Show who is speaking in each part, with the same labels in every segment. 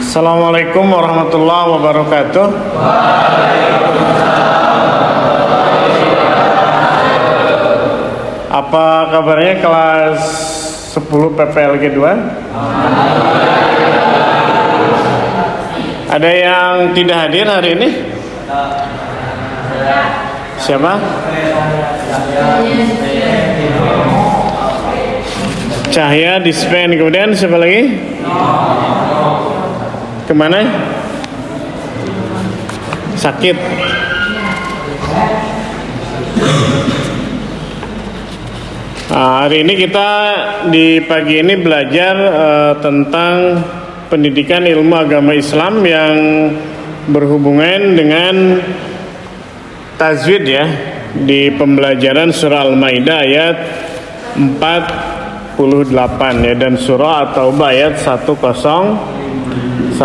Speaker 1: Assalamualaikum warahmatullahi wabarakatuh. Apa kabarnya kelas 10 PPLG 2? Ada yang tidak hadir hari ini? Siapa? Cahya, Dispen, kemudian siapa lagi? Kemana? Sakit. Hari ini kita di pagi ini belajar tentang pendidikan ilmu agama Islam yang berhubungan dengan tajwid ya, di pembelajaran surah Al-Maidah ayat 48 ya, dan surah At-Taubah ayat 105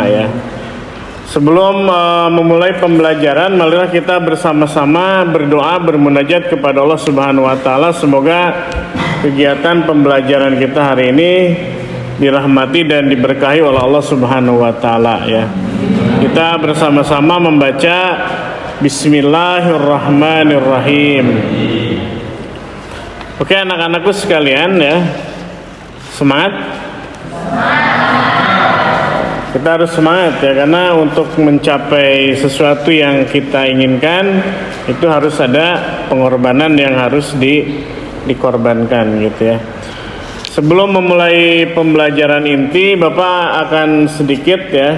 Speaker 1: ya. Sebelum memulai pembelajaran, marilah kita bersama-sama berdoa, bermunajat kepada Allah Subhanahu wa taala. Semoga kegiatan pembelajaran kita hari ini dirahmati dan diberkahi oleh Allah Subhanahu wa taala ya. Kita bersama-sama membaca Bismillahirrahmanirrahim. Oke, anak-anakku sekalian ya. Semangat. Kita harus semangat ya, karena untuk mencapai sesuatu yang kita inginkan itu harus ada pengorbanan yang harus dikorbankan gitu ya. Sebelum memulai pembelajaran inti, Bapak akan sedikit ya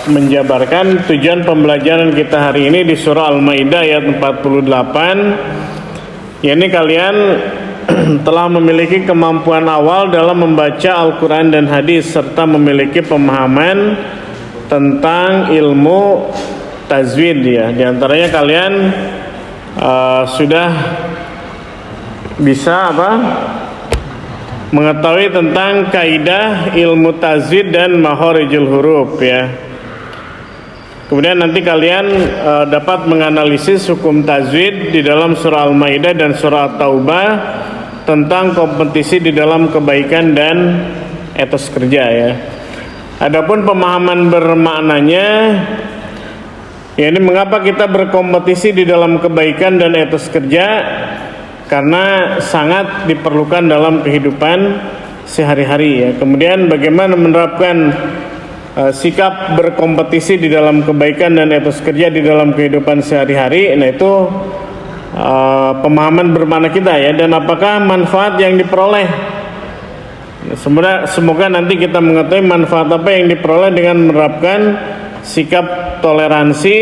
Speaker 1: menjabarkan tujuan pembelajaran kita hari ini di surah Al-Maidah ayat 48. Ya, ini kalian telah memiliki kemampuan awal dalam membaca Al-Quran dan hadis serta memiliki pemahaman tentang ilmu tajwid ya. Di antaranya kalian sudah bisa mengetahui tentang kaidah ilmu tajwid dan makharijul huruf ya. Kemudian nanti kalian dapat menganalisis hukum tajwid di dalam surah Al-Maidah dan surah At-Taubah tentang kompetisi di dalam kebaikan dan etos kerja ya. Adapun pemahaman bermaknanya, ya ini mengapa kita berkompetisi di dalam kebaikan dan etos kerja, karena sangat diperlukan dalam kehidupan sehari-hari ya. Kemudian bagaimana menerapkan sikap berkompetisi di dalam kebaikan dan etos kerja di dalam kehidupan sehari-hari, nah itu pemahaman bermakna kita ya. Dan apakah manfaat yang diperoleh, semoga nanti kita mengetahui manfaat apa yang diperoleh dengan menerapkan sikap toleransi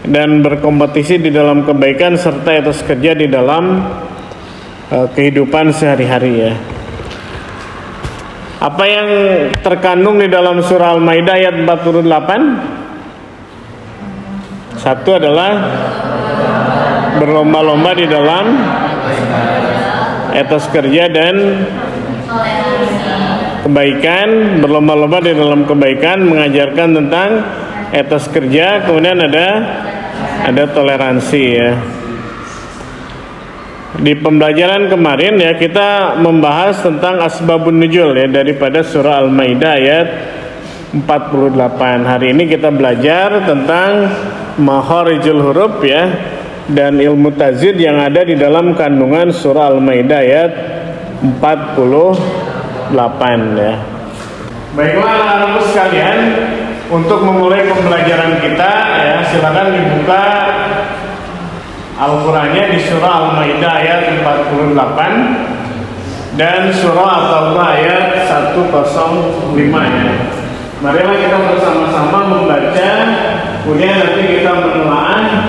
Speaker 1: dan berkompetisi di dalam kebaikan serta etos kerja di dalam kehidupan sehari-hari ya. Apa yang terkandung di dalam surah Al-Maidah ayat 48? Satu adalah berlomba-lomba di dalam etos kerja dan kebaikan, berlomba-lomba di dalam kebaikan, mengajarkan tentang etos kerja, kemudian ada toleransi ya. Di pembelajaran kemarin ya, kita membahas tentang asbabun nuzul ya daripada surah Al-Maidah ayat 48. Hari ini kita belajar tentang makharijul huruf ya, dan ilmu tajwid yang ada di dalam kandungan surah Al-Maidah ayat 48 ya. Baiklah anak-anakku sekalian, untuk memulai pembelajaran kita ya, silakan dibuka Al-Qur'annya di surah Al-Maidah ayat 48 dan surah At-Taubah ayat 105 ya. Marilah kita bersama-sama membaca, kemudian nanti kita menelaah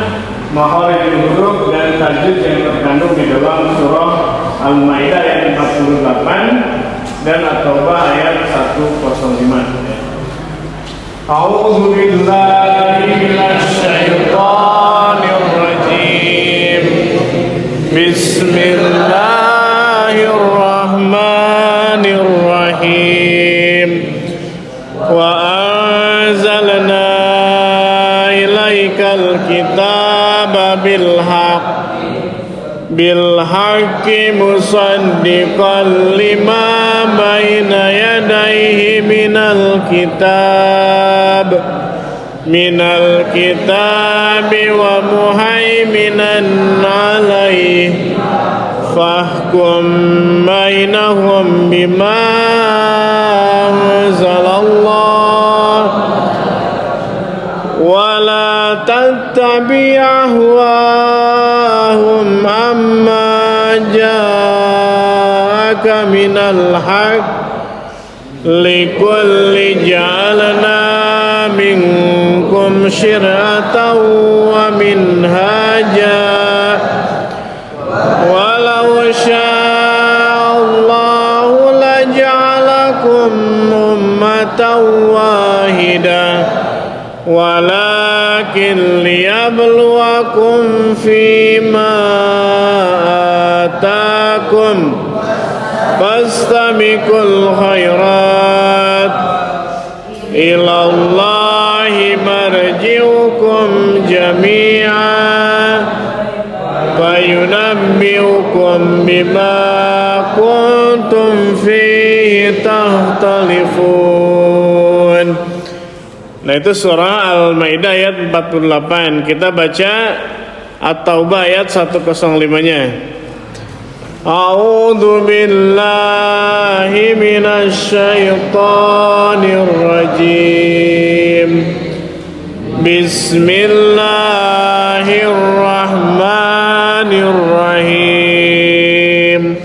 Speaker 1: makharijul huruf dan tajwid yang terkandung di dalam surah Al-Maidah ayat 48 dan At-Taubah ayat 105 ya. A'udzu billahi minasy syaithanir rajim. Bismillahirrahmanirrahim. Wa anzalna ilaikal kitaba bil haqqi musaddiqan lima بين يديه من الكتاب ومهيمنا عليه فاحكم بينهم بما أنزل الله ولا تتبع أهواءهم عما جاءك من الحق لكل جعلنا منكم شرعة ومنهاجا ولو شاء الله لجعلكم أمة واحدة ولكن ليبلوكم فيما آتاكم فاستبقوا الخيرات إلى الله مرجعكم جميعا فينبئكم بما كنتم فيه تختلفون. Nah, itu surah Al-Maidah ayat 48. Kita baca At-Taubah ayat 105-nya. A'udzu billahi minasy syaithanir rajim. Bismillahirrahmanirrahim.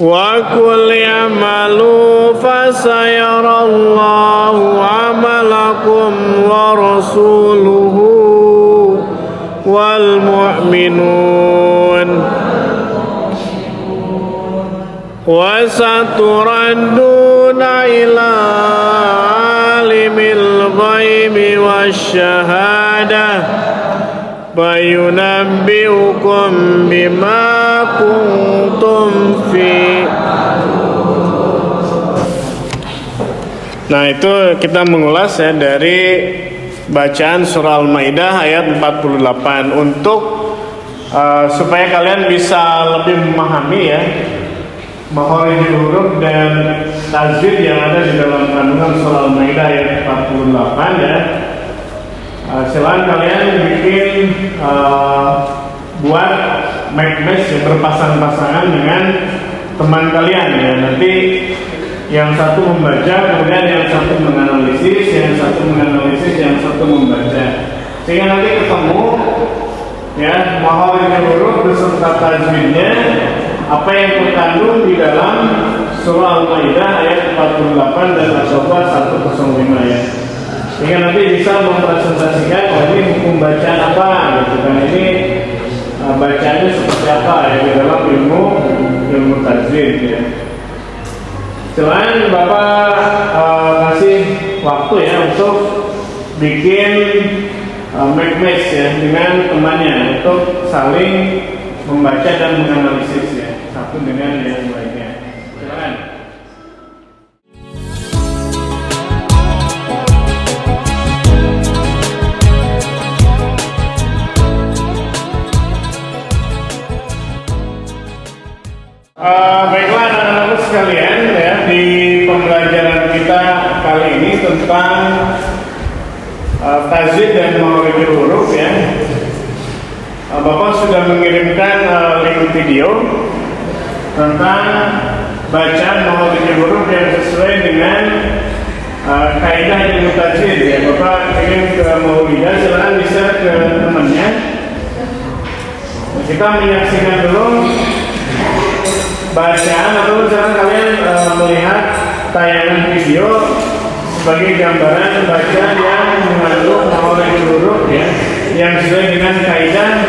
Speaker 1: Wa qul i'malu fasayarallahu 'amalakum wa rasuluhu wal mu'minun wa saturadduna ila alimil ghaibi wasyahadah fayunabbi'ukum bima kuntum fi. Nah, itu kita mengulas ya dari bacaan surah Al-Maidah ayat 48 untuk supaya kalian bisa lebih memahami ya makharijul huruf dan tajwid yang ada di dalam kandungan surah Al-Maidah ayat 48 ya. Silakan kalian bikin buat make match ya, berpasang-pasangan dengan teman kalian ya. Nanti yang satu membaca, kemudian yang satu menganalisis, yang satu membaca, sehingga nanti ketemu ya makharijul huruf beserta tajwidnya apa yang terkandung di dalam surah Al-Maidah ayat 48 dan At-Taubah 105 ya. Sehingga nanti bisa mempresentasikan ini hukum bacaan apa gitu kan, ini bacaannya seperti apa ya di dalam ilmu tajwid ya. Selain Bapak kasih waktu ya untuk bikin make match ya dengan temannya untuk saling membaca dan menganalisis ya satu dengan yang lainnya. Silakan. Baiklah anak-anak sekalian ya, di pembelajaran kita kali ini tentang tajwid dan makharijul huruf ya. Bapak sudah mengirimkan link video tentang bacaan makharijul huruf yang sesuai dengan kaidah ilmu tajwid ya. Bapak kirim ke Maulidah, silakan bisa ke temannya. Kita menyaksikan dulu bacaan atau misalkan kalian melihat tayangan video sebagai gambaran bacaan yang mengandung makharijul huruf ya, yang sesuai dengan kaidah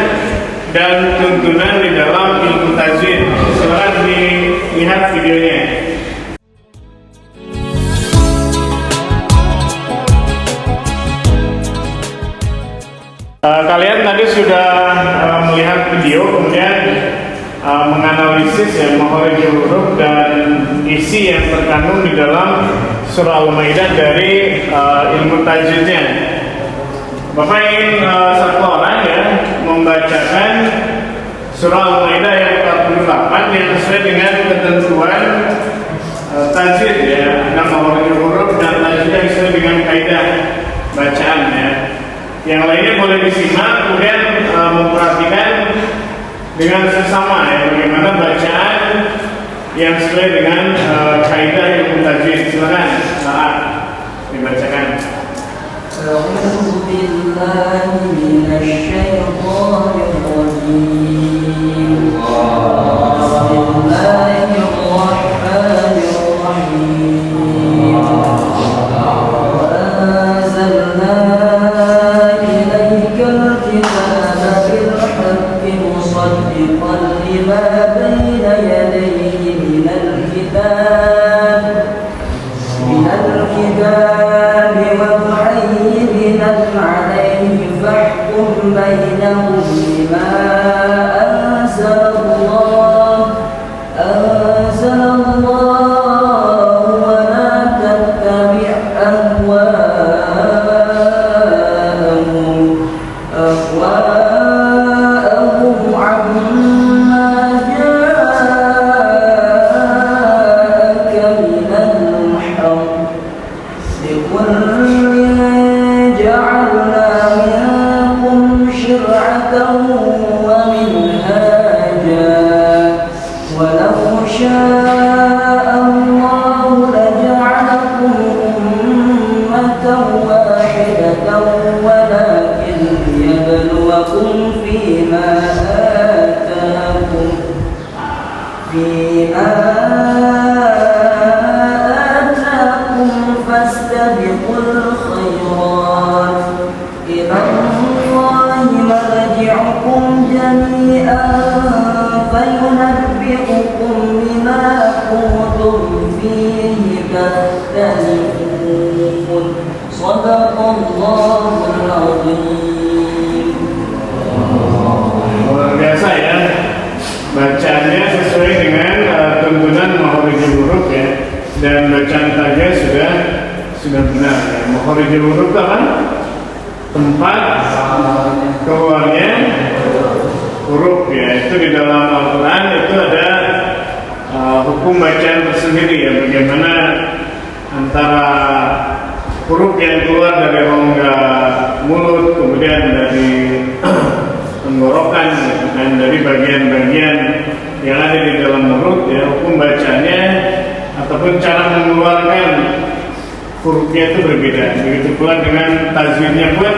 Speaker 1: dan tuntunan di dalam ilmu tajwid. Silakan dilihat videonya. Kalian tadi sudah melihat video, kemudian menganalisis ya makharijul huruf dan isi yang terkandung di dalam surah Al-Maidah dari ilmu tajwidnya. Bapak ingin satu orang ya membacakan surah Al-Maidah yang 48 yang sesuai dengan ketentuan tajwid ya, ada mahorijul huruf dan tajwid yang sesuai dengan kaidah bacaan ya. Yang lainnya boleh disimak, kemudian memperhatikan dengan sesama ya, bagaimana bacaan yang sesuai dengan kaidah ilmu tajwid. Silakan saat dibacakan.
Speaker 2: أعوذ بالله من الشيطان الرجيم بسم الله الرحمن الرحيم وأنزلنا إليك الكتاب بالحق مصدقا لما بين يديه من الكتاب عليه فاحكم بينهم بما أنزل الله ولا تتبع أهواءهم عما جاءك من الحق لكل جعلنا منكم شرعة ومنهاجا ولو شاء الله لجعلكم أمة واحدة ولكن ليبلوكم فيما آتاكم فاستبقوا الخيرات إلى الله مرجعكم جميعا فينبئكم بما كنتم فيه تختلفون صدق الله العظيم.
Speaker 1: Luar biasa ya, bacaannya sesuai dengan tuntunan mahorijul huruf ya, dan bacaan tajwid sudah benar ya. Mahorijul huruf apa? Tempat keluarnya huruf ya. Itu di dalam Al-Quran itu ada hukum bacaan tersendiri ya, bagaimana antara huruf yang keluar dari rongga mulut, kemudian dari tenggorokan dan dari bagian-bagian yang ada di dalam mulut ya, hukum bacanya ataupun cara mengeluarkan hurufnya itu berbeda. Begitu pula dengan tajwidnya pun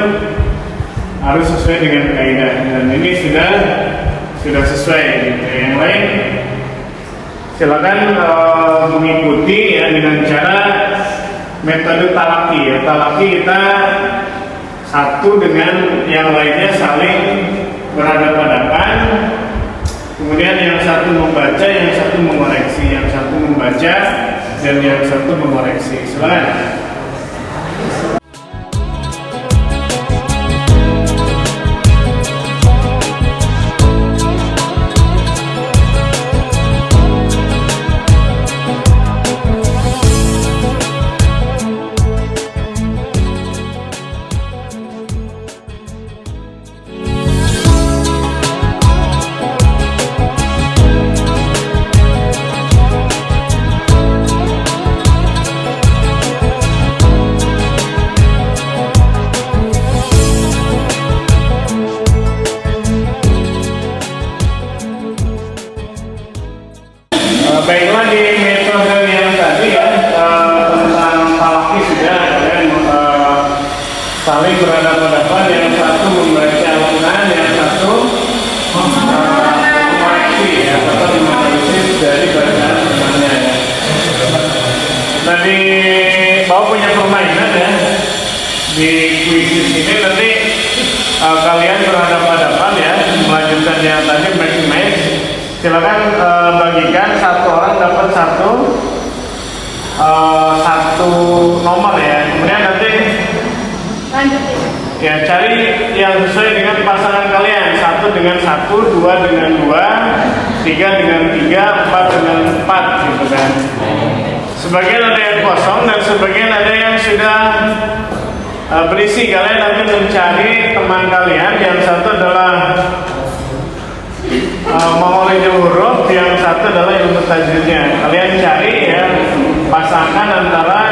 Speaker 1: harus sesuai dengan kaidah, dan ini sudah sesuai. Yang lain silakan mengikuti ya dengan cara metode talaki ya. Talaki kita satu dengan yang lainnya saling berhadapan-hadapan, kemudian yang satu membaca, yang satu mengoreksi, yang satu membaca dan yang satu mengoreksi. Silakan. Baiklah, di metode yang tadi ya tentang talaki sudah kalian saling berhadapan-hadapan, yang satu membaca Al-Quran, yang satu mengoreksi ya, atau menganalisis dari bacaan temannya ya. Tadi Bapak punya permainan ya di kuisis ini, nanti kalian berhadapan-hadapan ya, melanjutkan yang tadi maximize. Silakan bagikan, satu orang dapat satu nomor ya. Kemudian nanti lanjutin ya, cari yang sesuai dengan pasangan kalian. Satu dengan satu, dua dengan dua, tiga dengan tiga, empat dengan empat gitu kan. Sebagian ada yang kosong dan sebagian ada yang sudah berisi. Kalian nanti mencari teman kalian, yang satu adalah mahorijul huruf, yang satu adalah ilmu tajwidnya. Kalian cari ya menyamakan antara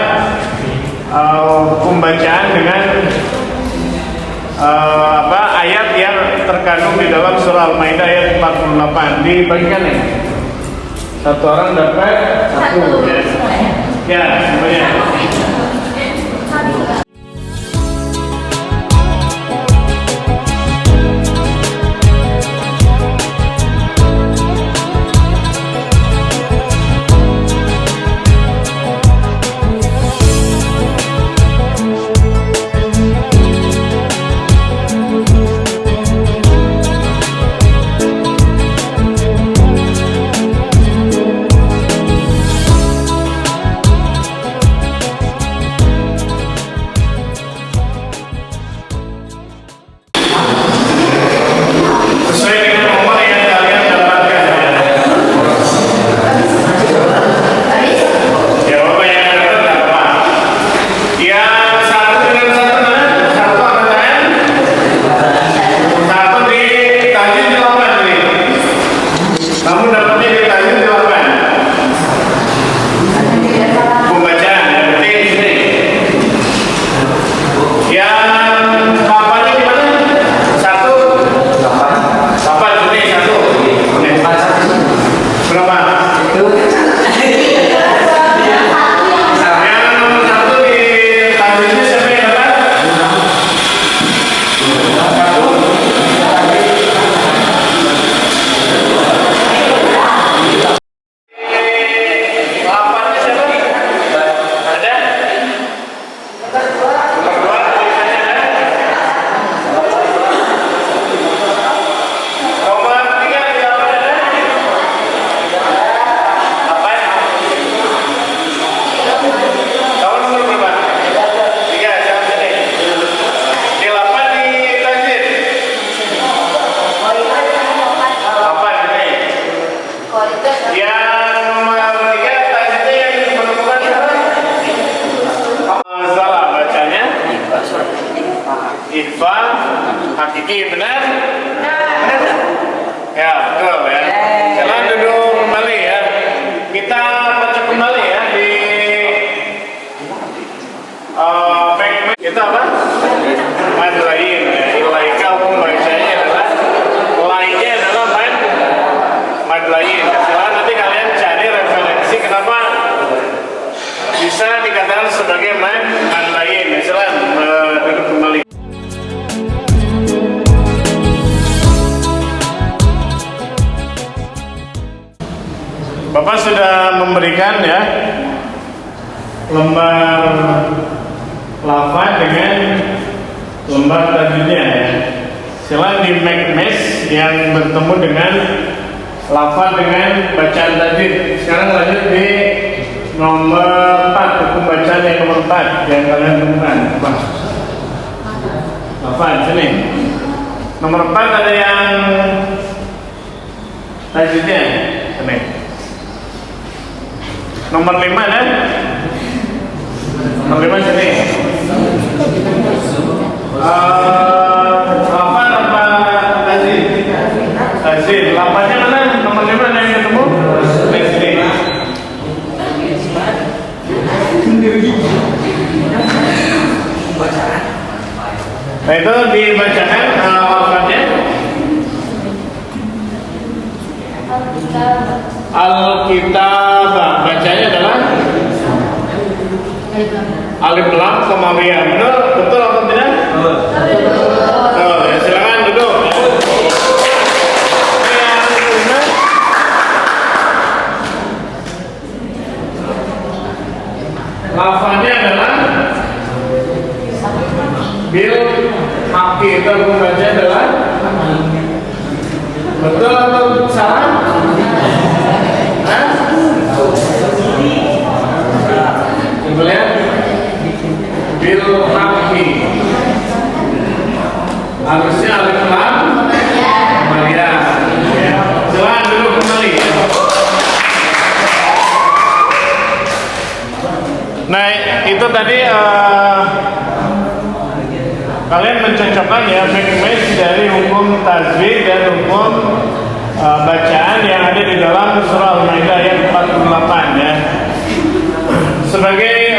Speaker 1: hukum bacaan dengan ayat yang terkandung di dalam surah Al-Maidah ayat 48. Dibagikan ya. Satu orang dapat satu ya. Ya, semuanya. Sesuai dengan nomor yang kalian dapatkan ya. Bapak yang dapat apa? Yang satu dengan satu mana? Satu apa tangan? Satu di tajin 8 nih. Kamu dapatnya di tajin 8. Pembacaan ya, berarti sini. Yang hafalnya di mana? Satu. Hafal sini satu. Berapa? Yang nomor satu di tajwidnya siapa yang dapat? Satu. Hafalnya siapa? Ada? Nomor dua tulisannya ada? Nomor tiga di hafal ada? Apa? Kamu nomor berapa? Tiga, jangan sini. Di 8 di tajwid. Apa ini? Yang nomor tiga tajwidnya yang menemukan siapa? Salah bacanya. Ikhfa hakiki benar? Ya, betul ya. Sekarang duduk kembali ya. Kita baca kembali ya di itu apa? Mad lain ya. Ilaika hukum bacanya adalah lainnya adalah mad lain. Sekarang nanti kalian cari referensi kenapa bisa dikatakan sebagai mad lain. Silakan duduk kembali. Bapak sudah memberikan ya lembar lafaz dengan lembar tajwidnya ya. Silakan di make match yang bertemu dengan lafaz dengan bacaan tajwid. Sekarang lanjut di nomor 4, hukum bacaan yang nomor 4 yang kalian temukan. Lafaz sini. Nomor 4 ada yang tajwidnya sini. Nomor 5 kan? Nomor 5 sini. Apa tajwid? Tajwid. Lafaznya mana? Nomor 5 ada yang ketemu? Sini. Nah itu dibacakan lafaznya. Al-Kitabah, bacanya adalah alif lam koma ya. Betul atau tidak? Betul. Ya, silakan duduk. Lafaznya adalah bil haqi. Itu bacanya adalah betul atau salah? Lihat bil haqi harusnya alif lam Maria ya. Silakan dulu kembali. Nah itu tadi kalian mencocokkan ya match dari hukum tajwid dan hukum bacaan yang ada di dalam surah Al-Maidah ayat 48 ya. sebagai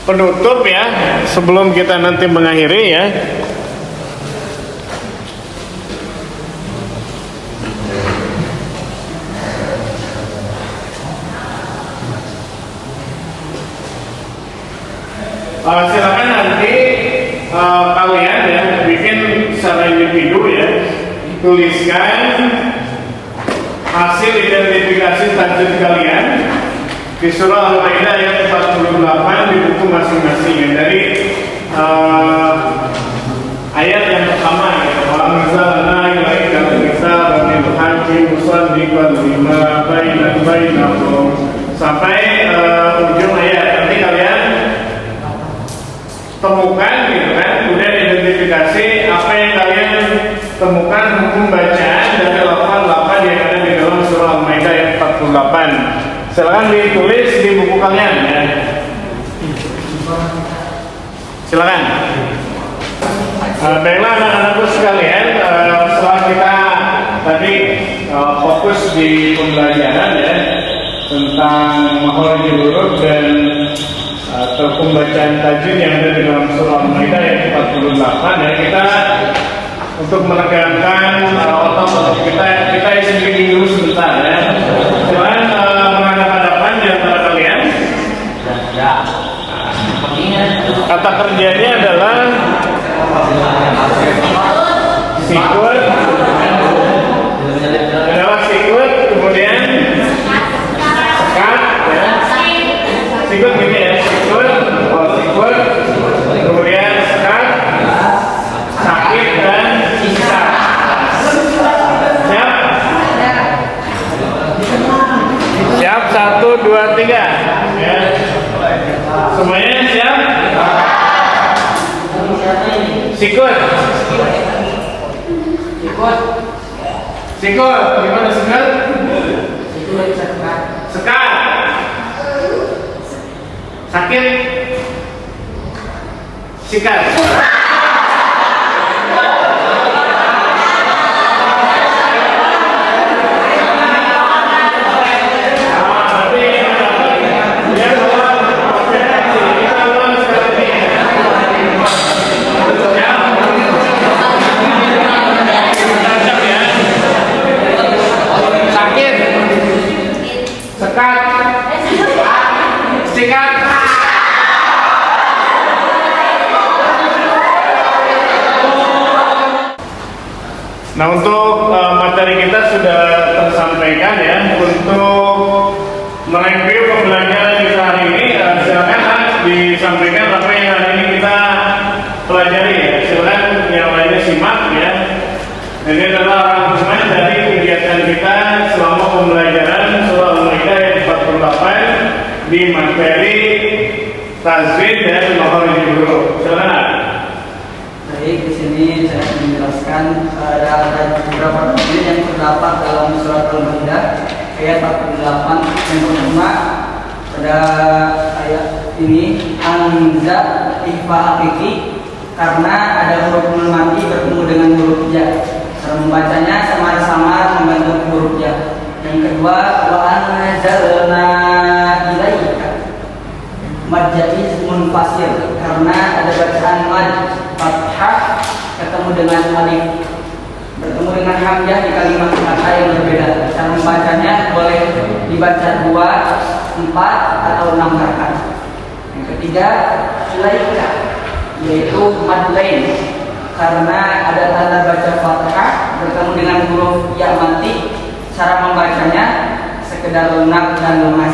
Speaker 1: penutup ya, sebelum kita nanti mengakhiri ya, silakan nanti kalian ya bikin secara individu ya, tuliskan hasil identifikasi tajwid kalian di surah Al-Maidah ayat 48 di buku masing-masing ya. Dari ayat yang pertama ya, wa anzalna ilaikal kitaba bil haqqi musaddiqan lima bainakum sampai ujung ayat. Nanti kalian temukan gitu kan, kemudian identifikasi apa yang kalian temukan hukum bacaan dari lafaz-lafaz yang ada di dalam surah Al-Maidah ayat 48. Silakan ditulis di buku kalian ya. Silakan. Baiklah anak-anakku sekalian, setelah kita tadi fokus di pembelajaran ya tentang makhrajul huruf dan atau pembacaan tajwid yang ada di dalam surah Al-Maidah ayat 48 ya, kita untuk menekankan otot kita isi dulu sebentar ya. Silakan menghadap-hadapan di antara kalian. Kata kerjanya adalah sikut, kemudian sekat ya. Sikut gini ya, sikut, kemudian sekat, sakit dan sisa. Siap? Siap, 1, 2, 3 ya. Semuanya siap? Sikut. Sikut, gimana sikut? Sekat. Sakit. Sikat. Nah, untuk materi kita sudah tersampaikan ya. Untuk mereview pembelajaran kita hari ini, silakan disampaikan apa yang hari ini kita pelajari ya. Silakan yang lainnya simak ya. Ini adalah rangkuman dari kegiatan kita selama pembelajaran surah Al-Maidah ayat 48 di materi tajwid dan makhrajul huruf. Silakan.
Speaker 2: Baik, di sini saya akan menjelaskan ada beberapa tajwid yang terdapat dalam surat Al-Maidah ayat 48. Yang pertama pada ayat ini anza ihfa hakiki, karena ada huruf nun mati bertemu dengan huruf ya. Cara membacanya samar-samar membentuk huruf ya. Yang kedua wa anzalna ilaika mad jaiz munfasil, karena ada bacaan mad fathah ketemu dengan alif bertemu dengan hamzah di kalimat kata yang berbeda. Cara membacanya boleh dibaca 2, 4 atau 6 harakat. Yang ketiga ilaika, yaitu mad lain, karena ada tanda baca fathah bertemu dengan huruf ya mati. Cara membacanya sekedar lunak dan lemas.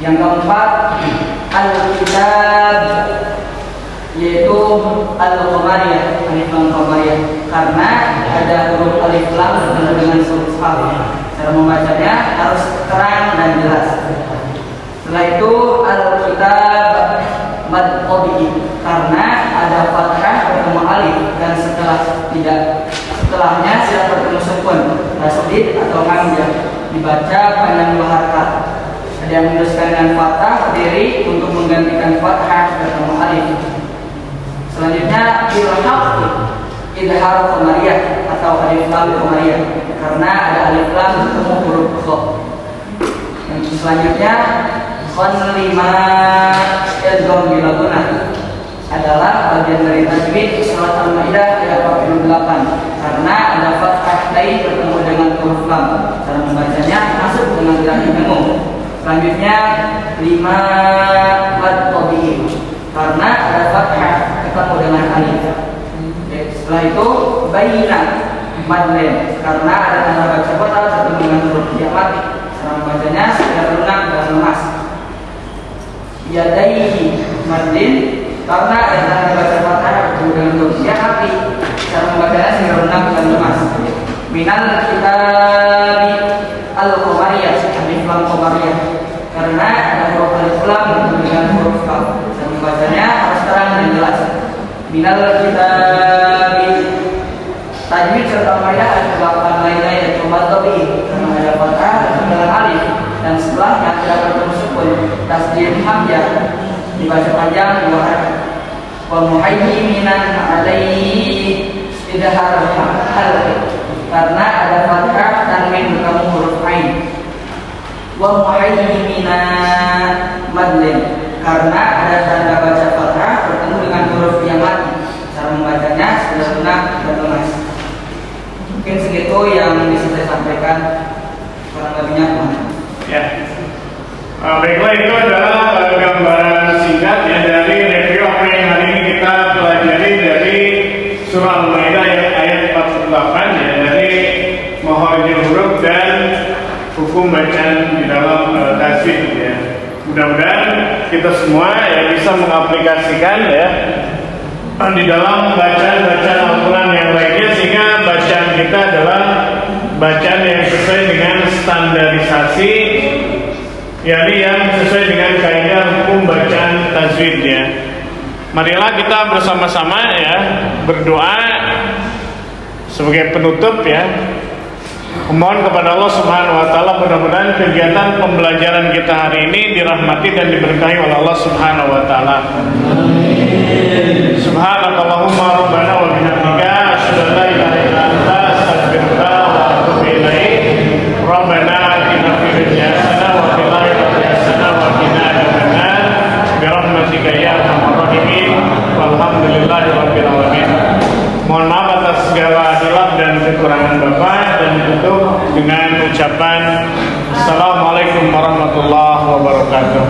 Speaker 2: Yang keempat al-kitab, yaitu al-qamariyah, alif lam qamariyah, karena ada huruf alif lam bertemu dengan huruf alif. Cara membacanya harus terang dan jelas. Setelah itu al-kitab mad tabi'i, karena ada fathah bertemu alif dan setelahnya siap bertemu sukun, tasdid atau hamzah, dibaca panjang 2 harakat. Ada yang menuliskan dengan fathah berdiri untuk menggantikan fathah bertemu alif. Selanjutnya ilhaq idhar qamariyah, atau ada alif lam qamariyah karena ada alif lam bertemu huruf kha. Yang selanjutnya kon 5 idgham bila gunah adalah bagian dari tajwid surat Al-Maidah ayat 48 karena ada fathah tai bertemu dengan huruf lam. Cara membacanya masuk dengan gerakan memo. Selanjutnya 5 mad tabi'i karena ada fathah ketemu dengan alif. Setelah itu baina mad lam karena ada tanda baca fathah bertemu dengan huruf ya mati. Cara membacanya secara lunak dan lemas. Yadaihi madlin karena ada tanda baca fathah bertemu dengan huruf ya mati. Cara membacanya secara lunak dan lemas. Minal kitabi al-qamariyah alif lam qamariyah karena ada huruf alif lam bertemu dengan huruf kaf. Cara membacanya harus terang dan jelas. Minal kitabi tajwid serta maidah ada kebakaran lain-lain dan coba tobi karena ada fathah dengan alif dan setelahnya tidak bertemu sukun tasdid hamzah dibaca panjang dua harakat. Wa muhayyiminan alaihi idhar hal karena ada fathah tanwin bertemu huruf ain. Wa muhayyiminan madlin karena ada tanda baca fathah bertemu dengan huruf yang mati. Cara membacanya sudah lunak dan lemas. Mungkin segitu yang bisa saya sampaikan, kurang lebihnya
Speaker 1: Ya. Baiklah, itu adalah gambaran singkat ya dari review apa yang hari ini kita pelajari dari surah Al-Maidah ayat 48 ya, dari makharijul huruf dan hukum bacaan di dalam tajwid ya. Mudah-mudahan kita semua ya bisa mengaplikasikan ya di dalam bacaan-bacaan Al-Quran yang lainnya sehingga bacaan kita adalah bacaan yang sesuai dengan standarisasi, yakni yang sesuai dengan kaidah hukum bacaan tajwid ya. Marilah kita bersama-sama ya berdoa sebagai penutup ya. Memohon kepada Allah Subhanahu wa taala mudah-mudahan kegiatan pembelajaran kita hari ini dirahmati dan diberkahi oleh Allah Subhanahu wa taala. Subhanakallahumma rabbana wa bihamdika asyhadu an la ilaha illa anta astaghfiruka wa atubu ilaik. Rabbana atina fid dunya hasanah wa fil akhirati hasanah wa qina adzabannar bi rahmatika ya arhamar rahimin. Walhamdulillahi rabbil alamin. Mohon maaf atas segala hilaf dan kekurangan Bapak dan ditutup dengan ucapan Assalamualaikum warahmatullahi wabarakatuh.